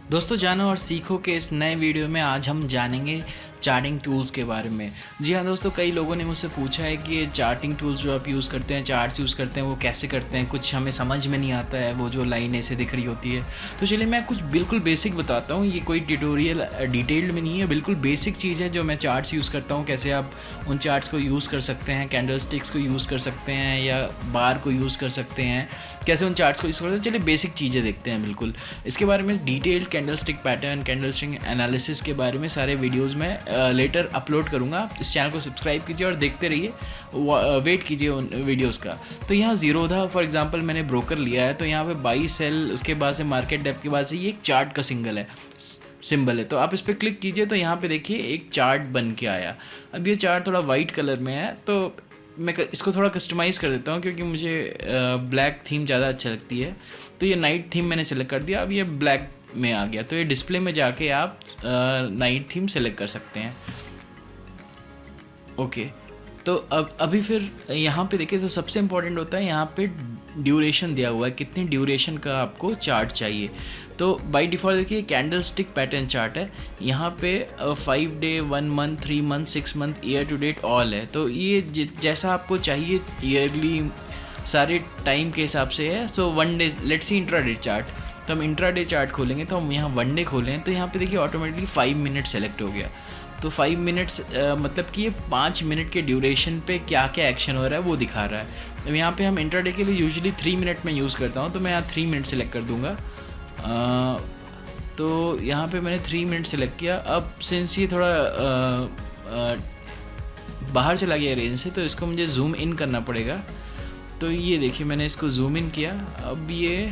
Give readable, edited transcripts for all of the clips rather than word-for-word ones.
दोस्तों, जानो और सीखो के इस नए वीडियो में आज हम जानेंगे चार्टिंग टूल्स के बारे में। जी हाँ दोस्तों, कई लोगों ने मुझसे पूछा है कि ये चार्टिंग टूल्स जो आप यूज़ करते हैं, चार्ट्स यूज़ करते हैं, वो कैसे करते हैं, कुछ हमें समझ में नहीं आता है, वो जो लाइन ऐसे दिख रही होती है। तो चलिए मैं कुछ बिल्कुल बेसिक बताता हूँ। ये कोई ट्यूटोरियल डिटेल्ड में नहीं है, बिल्कुल बेसिक चीज़ है जो मैं चार्ट्स यूज़ करता हूँ, कैसे आप उन चार्ट्स को यूज़ कर सकते हैं, कैंडल स्टिक्स को यूज़ कर सकते हैं या बार को यूज़ कर सकते हैं, कैसे उन चार्ट्स को यूज़ करते हैं। चलिए बेसिक चीज़ें देखते हैं। बिल्कुल इसके बारे में detailed candle stick pattern, candle stick analysis के बारे में सारे वीडियोज़ में लेटर अपलोड करूँगा। आप इस चैनल को सब्सक्राइब कीजिए और देखते रहिए, वेट कीजिए उन वीडियोस का। तो यहाँ जीरोधा फॉर एग्जांपल मैंने ब्रोकर लिया है, तो यहाँ पे बाई सेल, उसके बाद से मार्केट डेप्थ के बाद से ये एक चार्ट का सिंबल है। तो आप इस पर क्लिक कीजिए तो यहाँ पे देखिए एक चार्ट बन के आया। अब ये चार्ट थोड़ा वाइट कलर में है, तो मैं इसको थोड़ा कस्टमाइज़ कर देता हूँ क्योंकि मुझे ब्लैक थीम ज़्यादा अच्छा लगती है। तो ये नाइट थीम मैंने सेलेक्ट कर दिया। अब ये ब्लैक में आ गया, तो ये डिस्प्ले में जाके आप नाइट थीम सेलेक्ट कर सकते हैं। ओके, तो अब अभी फिर यहाँ पे देखिए, तो सबसे इम्पोर्टेंट होता है यहाँ पे ड्यूरेशन दिया हुआ है, कितनी ड्यूरेशन का आपको चार्ट चाहिए। तो बाय डिफ़ॉल्ट देखिए कैंडल स्टिक पैटर्न चार्ट है, यहाँ पे 5 day, 1 month, 3 month, 6 month, year to date all है। तो ये जैसा आपको चाहिए ईयरली सारे टाइम के हिसाब से है। सो 1 day, let's see intra day chart. तो हम इंट्रा डे चार्ट खोलेंगे, तो हम यहाँ 1 डे खोलें तो यहाँ पे देखिए ऑटोमेटिकली 5 मिनट सेलेक्ट हो गया। तो 5 मिनट्स मतलब कि ये 5 मिनट के ड्यूरेशन पे क्या क्या एक्शन हो रहा है वो दिखा रहा है। अब यहाँ पे हम इंट्राडे के लिए यूजुअली 3 मिनट में यूज़ करता हूँ, तो मैं यहाँ 3 मिनट सेलेक्ट कर दूँगा। तो यहाँ पे मैंने 3 मिनट सेलेक्ट किया। अब सिंस ये थोड़ा बाहर चला गया रेंज से, तो इसको मुझे जूम इन करना पड़ेगा। तो ये देखिए मैंने इसको जूम इन किया, अब ये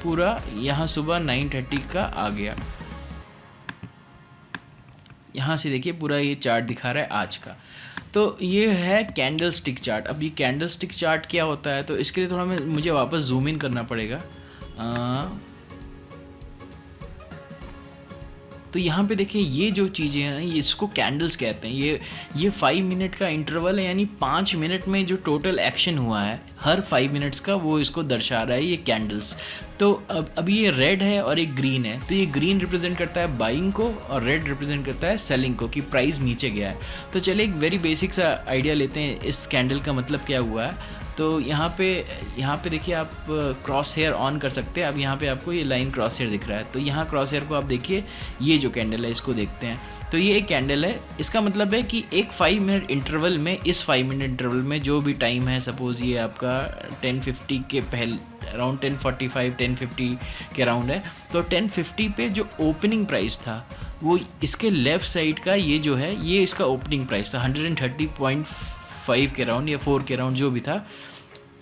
पूरा यहाँ सुबह 9:30 का आ गया। यहाँ से देखिए पूरा ये चार्ट दिखा रहा है आज का। तो ये है कैंडल स्टिक चार्ट। अब ये कैंडल स्टिक चार्ट क्या होता है, तो इसके लिए थोड़ा मुझे वापस जूम इन करना पड़ेगा। तो यहाँ पे देखिए ये जो चीज़ें हैं ये इसको कैंडल्स कहते हैं। ये 5 मिनट का इंटरवल है, यानी 5 मिनट में जो टोटल एक्शन हुआ है हर 5 मिनट्स का, वो इसको दर्शा रहा है ये कैंडल्स। तो अब ये रेड है और एक ग्रीन है, तो ये ग्रीन रिप्रेजेंट करता है बाइंग को और रेड रिप्रेजेंट करता है सेलिंग को, कि प्राइस नीचे गया है। तो चलिए एक वेरी बेसिक सा आइडिया लेते हैं इस कैंडल का मतलब क्या हुआ है। तो यहाँ पे देखिए आप क्रॉस हेयर ऑन कर सकते हैं। अब यहाँ पे आपको ये लाइन क्रॉस हेयर दिख रहा है, तो यहाँ क्रॉस हेयर को आप देखिए, ये जो कैंडल है इसको देखते हैं। तो ये एक कैंडल है, इसका मतलब है कि एक 5 मिनट इंटरवल में, इस 5 मिनट इंटरवल में जो भी टाइम है, सपोज़ ये आपका 10:50 के पहले अराउंड 10:45 10:50 के अराउंड है, तो 10:50 पे जो ओपनिंग प्राइस था वो इसके लेफ़्ट साइड का, ये जो है ये इसका ओपनिंग प्राइस था 130.5 के अराउंड या 4 के अराउंड जो भी था।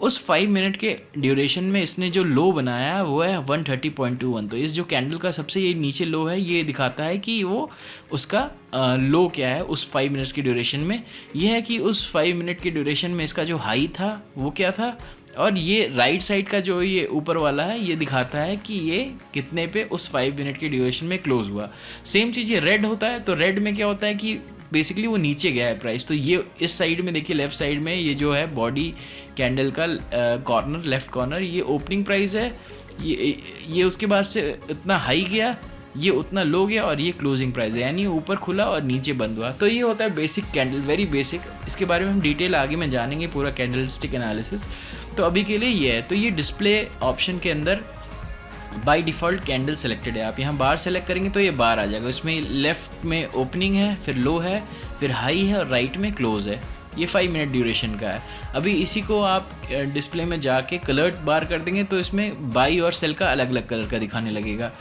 उस 5 मिनट के ड्यूरेशन में इसने जो लो बनाया वो है 130.21। तो इस जो कैंडल का सबसे ये नीचे लो है, ये दिखाता है कि वो उसका लो क्या है उस 5 मिनट्स की ड्यूरेशन में। ये है कि उस 5 मिनट की ड्यूरेशन में इसका जो हाई था वो क्या था, और ये राइट साइड का जो ये ऊपर वाला है ये दिखाता है कि ये कितने पे उस 5 मिनट की ड्यूरेशन में क्लोज हुआ। सेम चीज़ ये रेड होता है, तो रेड में क्या होता है कि बेसिकली वो नीचे गया है प्राइस। तो ये इस साइड में देखिए, लेफ़्ट साइड में ये जो है बॉडी कैंडल का कॉर्नर, लेफ़्ट कॉर्नर, ये ओपनिंग प्राइस है। ये उसके बाद से इतना हाई गया, ये उतना लो गया, और ये क्लोजिंग प्राइस है, यानी ऊपर खुला और नीचे बंद हुआ। तो ये होता है बेसिक कैंडल, वेरी बेसिक। इसके बारे में हम डिटेल आगे में जानेंगे, पूरा कैंडल स्टिक एनालिसिस। तो अभी के लिए ये है। तो ये डिस्प्ले ऑप्शन के अंदर बाय डिफ़ॉल्ट कैंडल सेलेक्टेड है। आप यहाँ बार सेलेक्ट करेंगे तो ये बार आ जाएगा। इसमें लेफ़्ट में ओपनिंग है, फिर लो है, फिर हाई है, और राइट में क्लोज है। ये 5 मिनट ड्यूरेशन का है। अभी इसी को आप डिस्प्ले में जाके कलर्ड बार कर देंगे तो इसमें बाई और सेल का अलग अलग कलर का दिखाने लगेगा।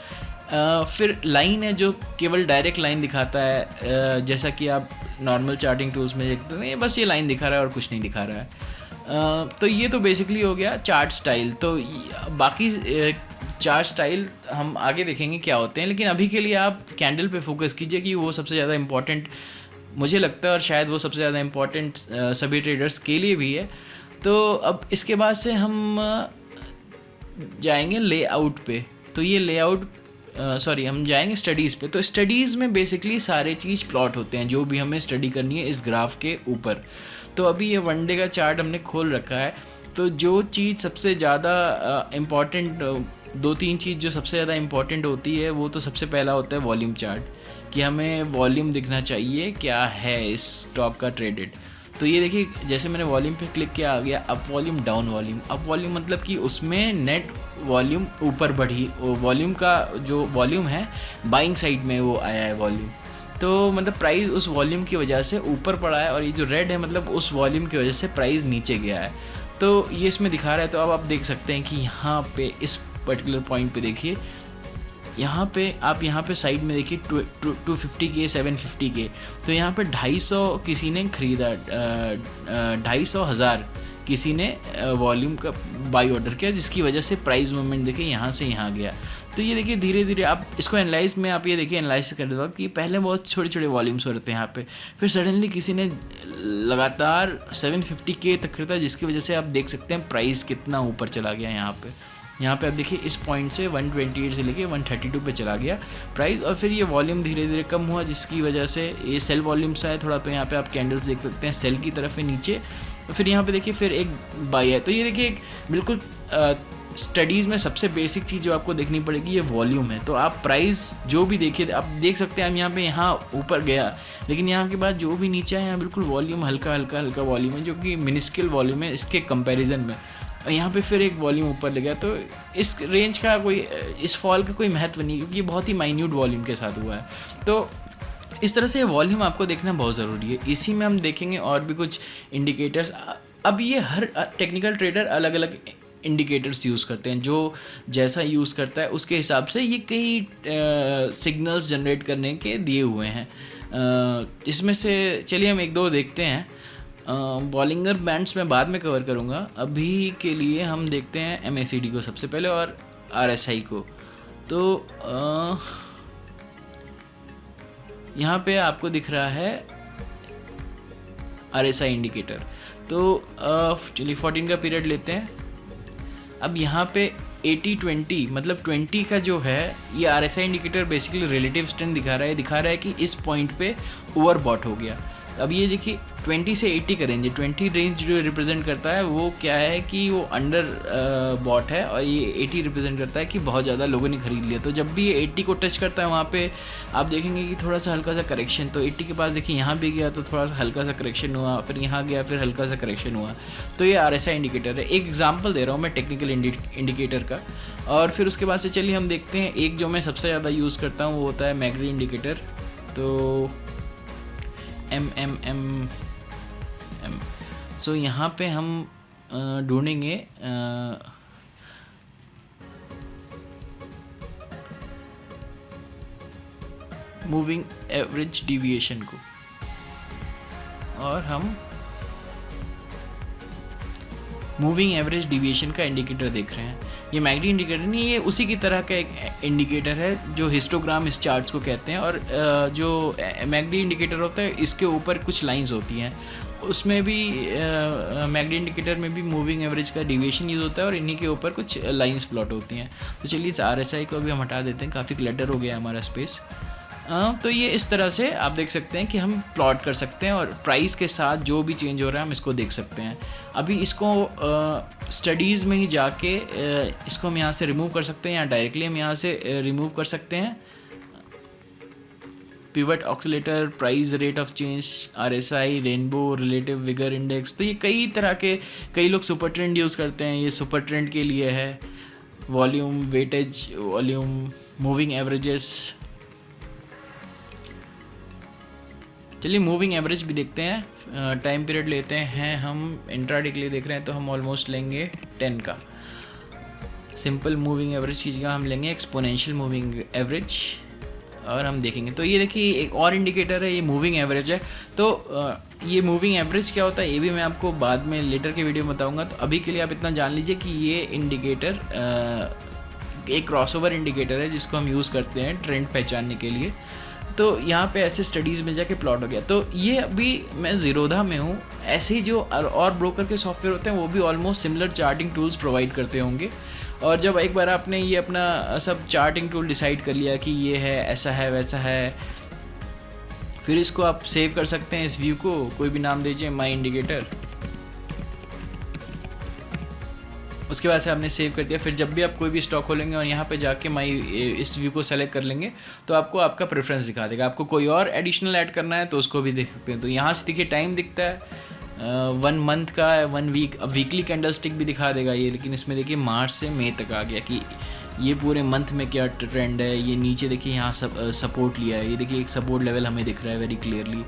फिर लाइन है जो केवल डायरेक्ट लाइन दिखाता है, जैसा कि आप नॉर्मल चार्टिंग टूल्स में देखते हैं, बस ये लाइन दिखा रहा है और कुछ नहीं दिखा रहा है। तो ये तो बेसिकली हो गया चार्ट स्टाइल। तो बाकी चार्ट स्टाइल हम आगे देखेंगे क्या होते हैं, लेकिन अभी के लिए आप कैंडल पे फोकस कीजिए कि वो सबसे ज़्यादा इम्पॉर्टेंट मुझे लगता है, और शायद वो सबसे ज़्यादा इम्पॉर्टेंट सभी ट्रेडर्स के लिए भी है। तो अब इसके बाद से हम जाएंगे लेआउट पे। तो ये लेआउट हम जाएंगे स्टडीज़ पे। तो स्टडीज़ में बेसिकली सारे चीज़ प्लॉट होते हैं जो भी हमें स्टडी करनी है इस ग्राफ के ऊपर। तो अभी ये 1 डे का चार्ट हमने खोल रखा है। तो जो चीज़ सबसे ज़्यादा इम्पॉर्टेंट 2-3 चीज़ जो सबसे ज़्यादा इम्पॉर्टेंट होती है, वो तो सबसे पहला होता है वॉल्यूम चार्ट, कि हमें वॉल्यूम दिखना चाहिए क्या है इस स्टॉक का ट्रेडेड। तो ये देखिए, जैसे मैंने वॉल्यूम पे क्लिक किया, आ गया up volume, down volume. Up volume मतलब कि उसमें नेट वॉल्यूम ऊपर बढ़ी, वॉल्यूम का जो वॉल्यूम है बाइंग साइड में वो आया है वॉल्यूम, तो मतलब प्राइस उस वॉल्यूम की वजह से ऊपर पड़ा है, और ये जो रेड है मतलब उस वॉल्यूम की वजह से प्राइस नीचे गया है। तो ये इसमें दिखा रहा है। तो अब आप देख सकते हैं कि यहाँ पे इस पर्टिकुलर पॉइंट पे देखिए, यहाँ पे आप यहाँ पे साइड में देखिए 250 के 750 के, तो यहाँ पे 250 किसी ने ख़रीदा, 250,000 किसी ने वॉल्यूम का बाई ऑर्डर किया, जिसकी वजह से प्राइस मूवमेंट देखिए यहाँ से यहाँ गया। तो ये देखिए धीरे धीरे आप इसको एनालाइज में आप ये देखिए एनालाइज करते वक्त कि पहले बहुत छोटे छोटे वॉल्यूम्स हो रहे थे यहाँ पे, फिर सडनली किसी ने लगातार 750 के तक खरीदा, जिसकी वजह से आप देख सकते हैं प्राइस कितना ऊपर चला गया यहाँ पे आप देखिए इस पॉइंट से 128 से लेके 132 पे चला गया प्राइस, और फिर ये वॉल्यूम धीरे धीरे कम हुआ, जिसकी वजह से ये सेल वॉल्यूम्स आए थोड़ा। तो यहाँ पे आप कैंडल्स देख सकते हैं सेल की तरफ है नीचे, तो फिर यहाँ पे देखिए फिर एक बाई है। तो ये देखिए एक बिल्कुल स्टडीज़ में सबसे बेसिक चीज़ जो आपको देखनी पड़ेगी ये वॉल्यूम है। तो आप प्राइस जो भी देखिए, आप देख सकते हैं हम यहाँ पे यहाँ ऊपर गया, लेकिन यहाँ के बाद जो भी नीचे है यहाँ बिल्कुल वॉल्यूम हल्का वॉल्यूम है, जो कि मिनिस्किल वॉल्यूम है इसके कंपैरिजन में। और यहाँ पे फिर एक वॉल्यूम ऊपर ले गया, तो इस रेंज का कोई, इस फॉल का कोई महत्व नहीं, क्योंकि ये बहुत ही माइन्यूट वॉल्यूम के साथ हुआ है। तो इस तरह से वॉल्यूम आपको देखना बहुत ज़रूरी है। इसी में हम देखेंगे और भी कुछ इंडिकेटर्स। अब ये हर टेक्निकल ट्रेडर अलग अलग इंडिकेटर्स यूज़ करते हैं, जो जैसा यूज़ करता है उसके हिसाब से ये कई सिग्नल्स जनरेट करने के दिए हुए हैं। इसमें से चलिए हम एक दो देखते हैं। बॉलिंगर बैंड्स में बाद में कवर करूँगा, अभी के लिए हम देखते हैं MACD को सबसे पहले और RSI को। तो यहाँ पे आपको दिख रहा है RSI इंडिकेटर। तो चलिए 14 का पीरियड लेते हैं। अब यहाँ पे 80-20 मतलब 20 का जो है ये RSI indicator basically relative strength दिखा रहा है कि इस पॉइंट पे ओवरबॉट हो गया। अब ये देखिए 20 से 80 का रेंज है, 20 रेंज जो रिप्रेजेंट करता है वो क्या है कि वो अंडर बॉट है, और ये 80 रिप्रेजेंट करता है कि बहुत ज़्यादा लोगों ने खरीद लिया। तो जब भी ये 80 को टच करता है वहाँ पे आप देखेंगे कि थोड़ा सा हल्का सा करेक्शन। तो 80 के पास देखिए यहाँ भी गया तो थोड़ा सा हल्का सा करेक्शन हुआ, फिर यहाँ गया फिर हल्का सा करेक्शन हुआ। तो ये RSI इंडिकेटर है। एक एग्जाम्पल दे रहा हूँ मैं टेक्निकल इंडिकेटर का, और फिर उसके बाद से चलिए हम देखते हैं एक जो मैं सबसे ज़्यादा यूज़ करता हूँ वो होता है मैकडी इंडिकेटर। तो MMM। सो यहाँ पे हम ढूंढेंगे मूविंग एवरेज डिविएशन को, और हम मूविंग एवरेज डिविएशन का इंडिकेटर देख रहे हैं। ये मैकडी इंडिकेटर नहीं, ये उसी की तरह का एक इंडिकेटर है जो हिस्टोग्राम इस चार्ट्स को कहते हैं। और जो मैकडी इंडिकेटर होता है इसके ऊपर कुछ लाइंस होती हैं, उसमें भी मैकडी इंडिकेटर में भी मूविंग एवरेज का डिविएशन यूज़ होता है, और इन्हीं के ऊपर कुछ लाइंस प्लॉट होती हैं। तो चलिए इस RSI को अभी हम हटा देते हैं, काफ़ी क्लटर हो गया हमारा स्पेस। तो ये इस तरह से आप देख सकते हैं कि हम प्लॉट कर सकते हैं, और प्राइस के साथ जो भी चेंज हो रहा है हम इसको देख सकते हैं। अभी इसको स्टडीज़ में ही जाके इसको हम यहाँ से रिमूव कर सकते हैं, या डायरेक्टली हम यहाँ से रिमूव कर सकते हैं। Pivot oscillator, price rate of change, RSI, rainbow, relative vigour index. तो ये कई तरह के, कई लोग सुपर ट्रेंड यूज़ करते हैं, ये सुपर ट्रेंड के लिए है। Volume, weightage, volume, moving averages. चलिए मूविंग एवरेज भी देखते हैं। टाइम पीरियड लेते हैं हम, इंट्राडे के लिए देख रहे हैं तो हम ऑलमोस्ट लेंगे 10 का। सिंपल मूविंग एवरेज की जगह हम लेंगे एक्सपोनेंशियल मूविंग एवरेज, और हम देखेंगे। तो ये देखिए एक और इंडिकेटर है, ये मूविंग एवरेज है। तो ये मूविंग एवरेज क्या होता है ये भी मैं आपको बाद में लेटर के वीडियो में बताऊंगा। तो अभी के लिए आप इतना जान लीजिए कि ये इंडिकेटर एक क्रॉसओवर इंडिकेटर है जिसको हम यूज़ करते हैं ट्रेंड पहचानने के लिए। तो यहाँ पे ऐसे स्टडीज़ में जाके प्लॉट हो गया। तो ये अभी मैं ज़ीरोधा में हूँ, ऐसे ही जो और ब्रोकर के सॉफ्टवेयर होते हैं वो भी almost similar charting tools provide करते होंगे। और जब एक बार आपने ये अपना सब चार्टिंग टूल डिसाइड कर लिया कि ये है, ऐसा है, वैसा है, फिर इसको आप सेव कर सकते हैं इस व्यू को, कोई भी नाम दीजिए, माई इंडिकेटर। उसके बाद से आपने सेव कर दिया। फिर जब भी आप कोई भी स्टॉक खोलेंगे और यहाँ पे जाके माई इस व्यू को सेलेक्ट कर लेंगे तो आपको आपका प्रेफरेंस दिखा देगा। आपको कोई और एडिशनल ऐड करना है तो उसको भी देख सकते हैं। तो यहाँ से देखिए टाइम दिखता है 1 मंथ का, 1 वीक। अब वीकली कैंडल स्टिक भी दिखा देगा ये, लेकिन इसमें देखिए मार्च से मई तक आ गया कि ये पूरे मंथ में क्या ट्रेंड है। ये नीचे देखिए यहाँ सपोर्ट लिया है, ये देखिए एक सपोर्ट लेवल हमें दिख रहा है वेरी क्लियरली।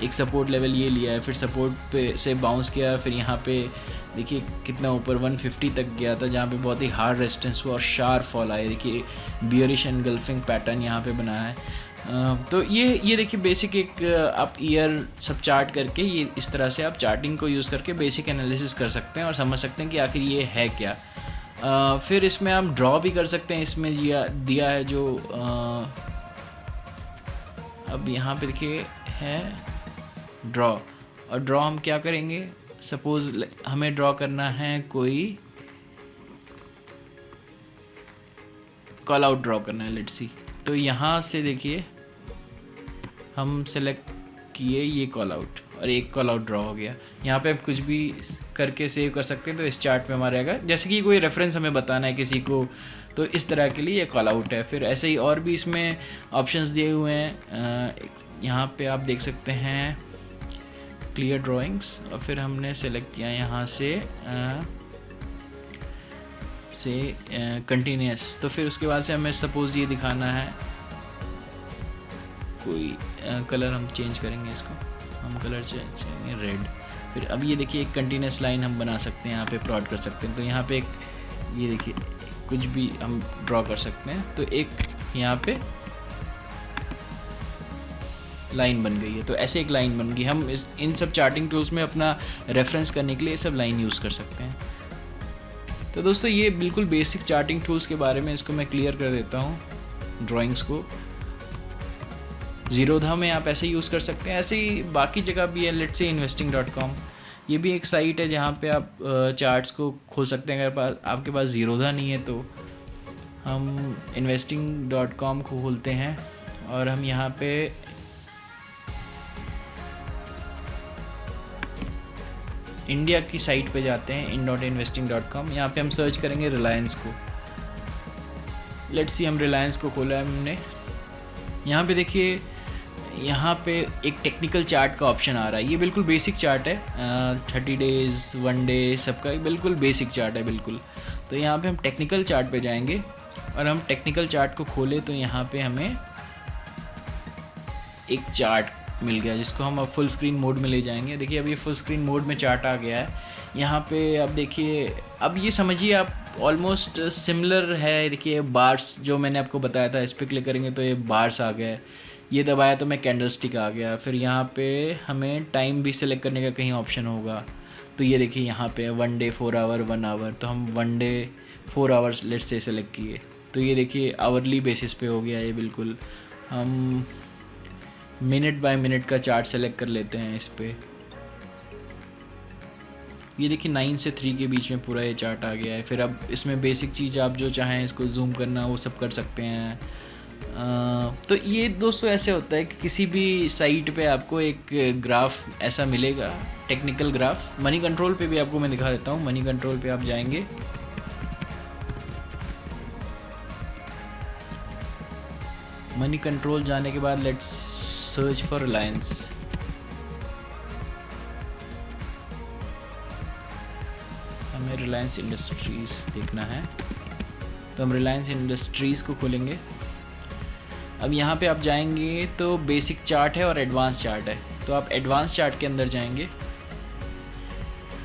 एक सपोर्ट लेवल ये लिया है, फिर सपोर्ट पे से बाउंस किया, फिर यहाँ पे देखिए कितना ऊपर 150 तक गया था जहाँ पे बहुत ही हार्ड रेजिस्टेंस हुआ और शार्प फॉल आया। देखिए बियरिश एनगल्फिंग पैटर्न यहाँ पे बनाया है। तो ये देखिए बेसिक एक आप ईयर सब चार्ट करके ये इस तरह से आप चार्टिंग को यूज़ करके बेसिक एनालिसिस कर सकते हैं और समझ सकते हैं कि आखिर ये है क्या। फिर इसमें आप ड्रॉ भी कर सकते हैं। इसमें दिया है जो अब यहाँ पे देखिए है ड्रॉ, और ड्रॉ हम क्या करेंगे, सपोज हमें ड्रॉ करना है कोई कॉल आउट ड्रॉ करना है, लेट्स सी। तो यहाँ से देखिए हम सेलेक्ट किए ये कॉल आउट और एक कॉल आउट ड्रॉ हो गया। यहाँ पे आप कुछ भी करके सेव कर सकते हैं। तो इस चार्ट पे हमारा रहेगा, जैसे कि कोई रेफरेंस हमें बताना है किसी को, तो इस तरह के लिए ये कॉल आउट है। फिर ऐसे ही और भी इसमें ऑप्शंस दिए हुए हैं। यहाँ पे आप देख सकते हैं क्लियर ड्राइंग्स, और फिर हमने सेलेक्ट किया यहाँ से कंटिन्यूस। तो फिर उसके बाद से हमें सपोज ये दिखाना है कोई कलर हम चेंज करेंगे, इसको हम कलर चेंज करेंगे रेड। फिर अब ये देखिए एक कंटिन्यूस लाइन हम बना सकते हैं, यहाँ पे प्लॉट कर सकते हैं। तो यहाँ पे एक ये देखिए कुछ भी हम ड्रॉ कर सकते हैं। तो एक यहाँ पे लाइन बन गई है। तो ऐसे एक लाइन बन गई। हम इन सब चार्टिंग टूल्स में अपना रेफरेंस करने के लिए ये सब लाइन यूज़ कर सकते हैं। तो दोस्तों ये बिल्कुल बेसिक चार्टिंग टूल्स के बारे में, इसको मैं क्लियर कर देता हूँ। ड्राइंग्स को ज़ीरोधा में आप ऐसे यूज़ कर सकते हैं, ऐसे ही बाकी जगह भी है। लेट्स से investing.com, ये भी एक साइट है जहाँ पे आप चार्ट्स को खोल सकते हैं। अगर आपके पास ज़ीरोधा नहीं है तो हम investing.com को खोलते हैं और हम यहाँ पे इंडिया की साइट पे जाते हैं in.investing.com। यहाँ पे हम सर्च करेंगे रिलायंस को। लेट्स सी हम रिलायंस को खोला है हमने। यहाँ पे देखिए यहाँ पे एक टेक्निकल चार्ट का ऑप्शन आ रहा है। ये बिल्कुल बेसिक चार्ट है, 30 डेज़ 1 डे सबका बिल्कुल बेसिक चार्ट है बिल्कुल। तो यहाँ पे हम टेक्निकल चार्ट पे जाएंगे और हम टेक्निकल चार्ट को खोले तो यहाँ पे हमें एक चार्ट मिल गया जिसको हम अब फुल स्क्रीन मोड में ले जाएंगे। देखिए अब ये फुल स्क्रीन मोड में चार्ट आ गया है। यहाँ पे अब देखिए, अब ये समझिए आप ऑलमोस्ट सिमिलर है। देखिए बार्स जो मैंने आपको बताया था, इस पर क्लिक करेंगे तो ये बार्स आ गया, ये दबाया तो मैं कैंडल स्टिक आ गया। फिर यहाँ पे हमें टाइम भी सिलेक्ट करने का कहीं ऑप्शन होगा। तो ये देखिए यहाँ पे 1 डे 4 आवर 1 आवर, तो हम 1 day 4 hours let's say select किए। तो ये देखिए आवरली बेसिस पे हो गया ये बिल्कुल। हम मिनट बाय मिनट का चार्ट सेलेक्ट कर लेते हैं इस पर। ये देखिए 9 से 3 के बीच में पूरा ये चार्ट आ गया है। फिर अब इसमें बेसिक चीज़ आप जो चाहें इसको जूम करना वो सब कर सकते हैं। तो ये दोस्तों ऐसे होता है कि किसी भी साइट पे आपको एक ग्राफ ऐसा मिलेगा, टेक्निकल ग्राफ। मनी कंट्रोल पे भी आपको मैं दिखा देता हूँ। मनी कंट्रोल पे आप जाएंगे, मनी कंट्रोल जाने के बाद लेट्स सर्च फॉर रिलायंस। हमें रिलायंस इंडस्ट्रीज़ देखना है तो हम रिलायंस इंडस्ट्रीज़ को खोलेंगे। अब यहाँ पे आप जाएंगे तो बेसिक चार्ट है और एडवांस चार्ट है। तो आप एडवांस चार्ट के अंदर जाएंगे।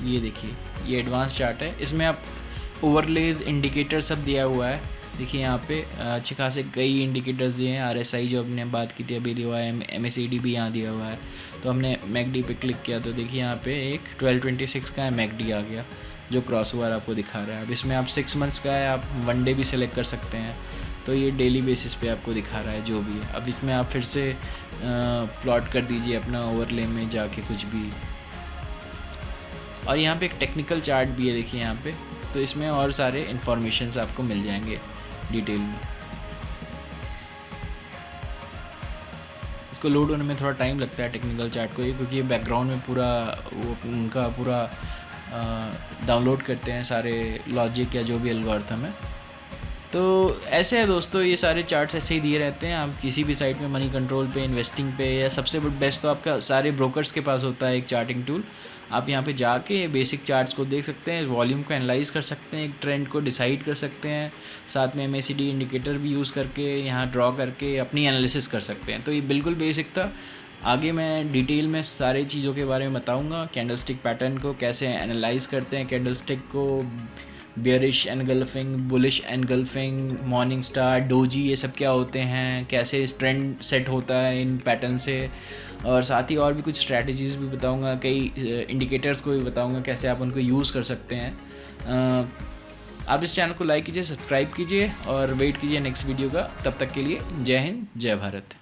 ये देखिए ये एडवांस चार्ट है, इसमें आप ओवरलेज इंडिकेटर सब दिया हुआ है। देखिए यहाँ पे अच्छे खासे कई इंडिकेटर्स दिए हैं। RSI जो हमने बात की थी अभी दिया हुआ है, MACD भी यहाँ दिया हुआ है। तो हमने MACD पे क्लिक किया तो देखिए यहाँ पे एक 1226 का MACD आ गया जो क्रॉस ओवर आपको दिखा रहा है। अब इसमें आप 6 मंथ्स का है, आप 1 डे भी सिलेक्ट कर सकते हैं। तो ये डेली बेसिस पे आपको दिखा रहा है जो भी है। अब इसमें आप फिर से प्लॉट कर दीजिए अपना ओवरले में जाके कुछ भी। और यहाँ पे एक टेक्निकल चार्ट भी है देखिए यहाँ पे। तो इसमें और सारे इन्फॉर्मेशंस आपको मिल जाएंगे डिटेल में। इसको लोड होने में थोड़ा टाइम लगता है टेक्निकल चार्ट को, क्योंकि ये बैकग्राउंड में पूरा वो उनका पूरा डाउनलोड करते हैं सारे लॉजिक या जो भी एल्गोरिथम है। तो ऐसे है दोस्तों, ये सारे चार्ट्स ऐसे ही दिए रहते हैं। आप किसी भी साइट में मनी कंट्रोल पे, इन्वेस्टिंग पे, या सबसे बेस्ट तो आपका सारे ब्रोकर्स के पास होता है एक चार्टिंग टूल। आप यहाँ पे जाके बेसिक चार्ट्स को देख सकते हैं, वॉल्यूम को एनालाइज कर सकते हैं, एक ट्रेंड को डिसाइड कर सकते हैं, साथ में MACD इंडिकेटर भी यूज़ करके यहाँ ड्रॉ करके अपनी एनालिसिस कर सकते हैं। तो ये बिल्कुल बेसिक था। आगे मैं डिटेल में सारी चीज़ों के बारे में बताऊँगा, कैंडलस्टिक पैटर्न को कैसे एनालाइज करते हैं, कैंडलस्टिक को bearish engulfing, bullish engulfing, morning star, doji, ये सब क्या होते हैं, कैसे ट्रेंड सेट होता है इन पैटर्न से, और साथ ही और भी कुछ स्ट्रैटेजीज़ भी बताऊंगा, कई इंडिकेटर्स को भी बताऊंगा कैसे आप उनको यूज़ कर सकते हैं। आप इस चैनल को लाइक कीजिए, सब्सक्राइब कीजिए और वेट कीजिए नेक्स्ट वीडियो का। तब तक के लिए जय हिंद, जय भारत।